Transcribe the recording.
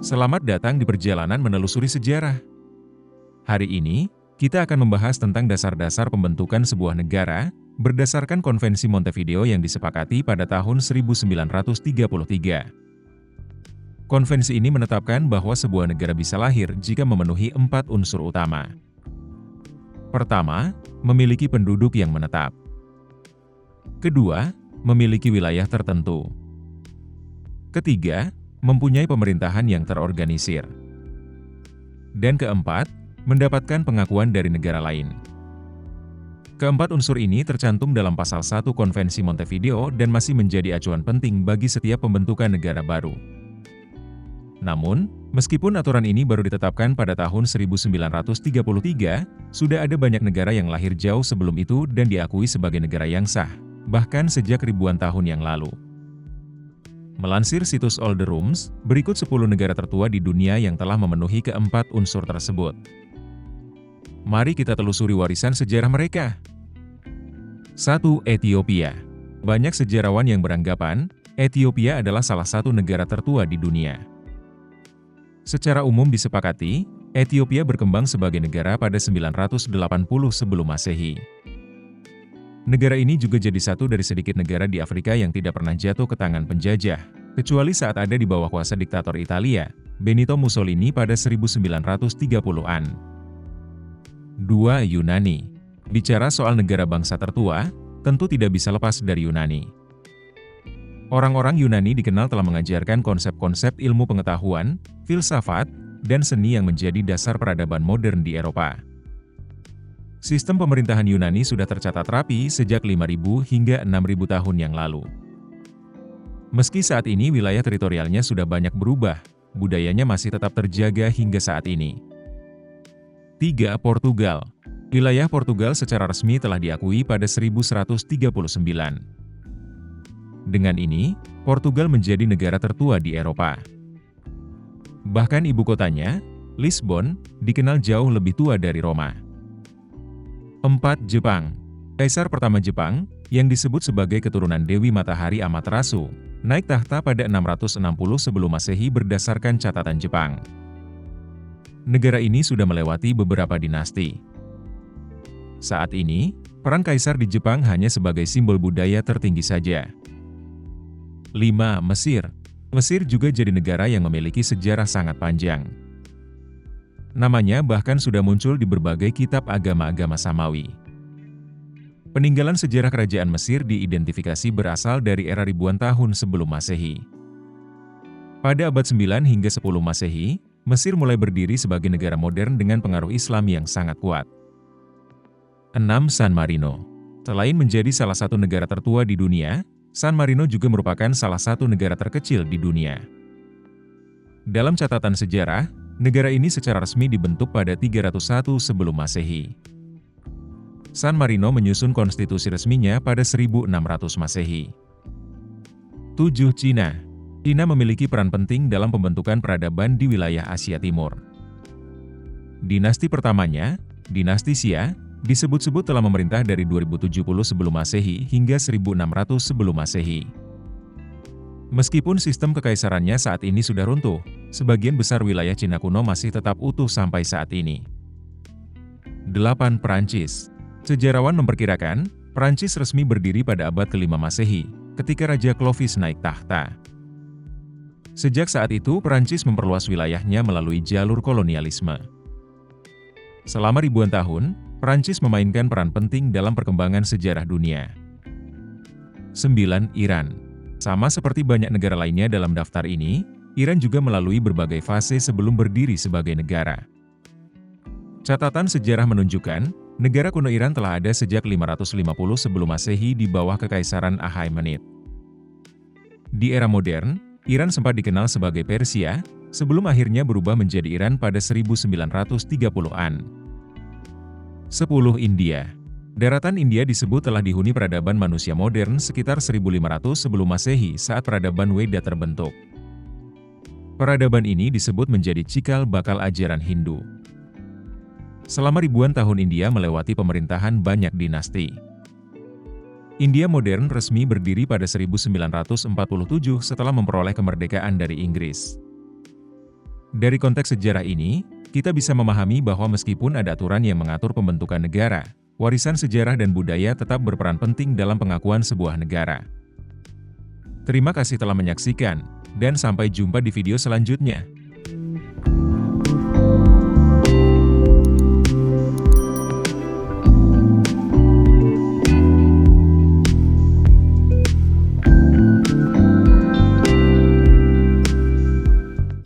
Selamat datang di perjalanan menelusuri sejarah. Hari ini, kita akan membahas tentang dasar-dasar pembentukan sebuah negara berdasarkan Konvensi Montevideo yang disepakati pada tahun 1933. Konvensi ini menetapkan bahwa sebuah negara bisa lahir jika memenuhi 4 unsur utama. Pertama, memiliki penduduk yang menetap. Kedua, memiliki wilayah tertentu. Ketiga, mempunyai pemerintahan yang terorganisir. Dan keempat, mendapatkan pengakuan dari negara lain. Keempat unsur ini tercantum dalam pasal 1 Konvensi Montevideo dan masih menjadi acuan penting bagi setiap pembentukan negara baru. Namun, meskipun aturan ini baru ditetapkan pada tahun 1933, sudah ada banyak negara yang lahir jauh sebelum itu dan diakui sebagai negara yang sah, bahkan sejak ribuan tahun yang lalu. Melansir situs All the Rooms, berikut 10 negara tertua di dunia yang telah memenuhi keempat unsur tersebut. Mari kita telusuri warisan sejarah mereka. 1. Ethiopia. Banyak sejarawan yang beranggapan, Ethiopia adalah salah satu negara tertua di dunia. Secara umum disepakati, Ethiopia berkembang sebagai negara pada 980 sebelum Masehi. Negara ini juga jadi satu dari sedikit negara di Afrika yang tidak pernah jatuh ke tangan penjajah, kecuali saat ada di bawah kuasa diktator Italia, Benito Mussolini pada 1930-an. 2. Yunani. Bicara soal negara bangsa tertua, tentu tidak bisa lepas dari Yunani. Orang-orang Yunani dikenal telah mengajarkan konsep-konsep ilmu pengetahuan, filsafat, dan seni yang menjadi dasar peradaban modern di Eropa. Sistem pemerintahan Yunani sudah tercatat rapi sejak 5.000 hingga 6.000 tahun yang lalu. Meski saat ini wilayah teritorialnya sudah banyak berubah, budayanya masih tetap terjaga hingga saat ini. 3. Portugal. Wilayah Portugal secara resmi telah diakui pada 1139. Dengan ini, Portugal menjadi negara tertua di Eropa. Bahkan ibu kotanya, Lisbon, dikenal jauh lebih tua dari Roma. 4. Jepang. Kaisar pertama Jepang, yang disebut sebagai keturunan Dewi Matahari Amaterasu, naik tahta pada 660 sebelum Masehi berdasarkan catatan Jepang. Negara ini sudah melewati beberapa dinasti. Saat ini, peran kaisar di Jepang hanya sebagai simbol budaya tertinggi saja. 5. Mesir. Mesir juga jadi negara yang memiliki sejarah sangat panjang. Namanya bahkan sudah muncul di berbagai kitab agama-agama Samawi. Peninggalan sejarah kerajaan Mesir diidentifikasi berasal dari era ribuan tahun sebelum Masehi. Pada abad 9 hingga 10 Masehi, Mesir mulai berdiri sebagai negara modern dengan pengaruh Islam yang sangat kuat. 6. San Marino. Selain menjadi salah satu negara tertua di dunia, San Marino juga merupakan salah satu negara terkecil di dunia. Dalam catatan sejarah, negara ini secara resmi dibentuk pada 301 sebelum Masehi. San Marino menyusun konstitusi resminya pada 1600 Masehi. 7. Cina. Cina memiliki peran penting dalam pembentukan peradaban di wilayah Asia Timur. Dinasti pertamanya, Dinasti Xia, disebut-sebut telah memerintah dari 2070 sebelum Masehi hingga 1600 sebelum Masehi. Meskipun sistem kekaisarannya saat ini sudah runtuh, sebagian besar wilayah Cina kuno masih tetap utuh sampai saat ini. 8. Perancis. Sejarawan memperkirakan, Perancis resmi berdiri pada abad ke-5 Masehi, ketika Raja Clovis naik tahta. Sejak saat itu, Perancis memperluas wilayahnya melalui jalur kolonialisme. Selama ribuan tahun, Perancis memainkan peran penting dalam perkembangan sejarah dunia. 9. Iran. Sama seperti banyak negara lainnya dalam daftar ini, Iran juga melalui berbagai fase sebelum berdiri sebagai negara. Catatan sejarah menunjukkan, negara kuno Iran telah ada sejak 550 sebelum Masehi di bawah kekaisaran Achaemenid. Di era modern, Iran sempat dikenal sebagai Persia, sebelum akhirnya berubah menjadi Iran pada 1930-an. 10. India. Daratan India disebut telah dihuni peradaban manusia modern sekitar 1500 sebelum Masehi saat peradaban Weda terbentuk. Peradaban ini disebut menjadi cikal bakal ajaran Hindu. Selama ribuan tahun India melewati pemerintahan banyak dinasti. India modern resmi berdiri pada 1947 setelah memperoleh kemerdekaan dari Inggris. Dari konteks sejarah ini, kita bisa memahami bahwa meskipun ada aturan yang mengatur pembentukan negara, warisan sejarah dan budaya tetap berperan penting dalam pengakuan sebuah negara. Terima kasih telah menyaksikan, dan sampai jumpa di video selanjutnya.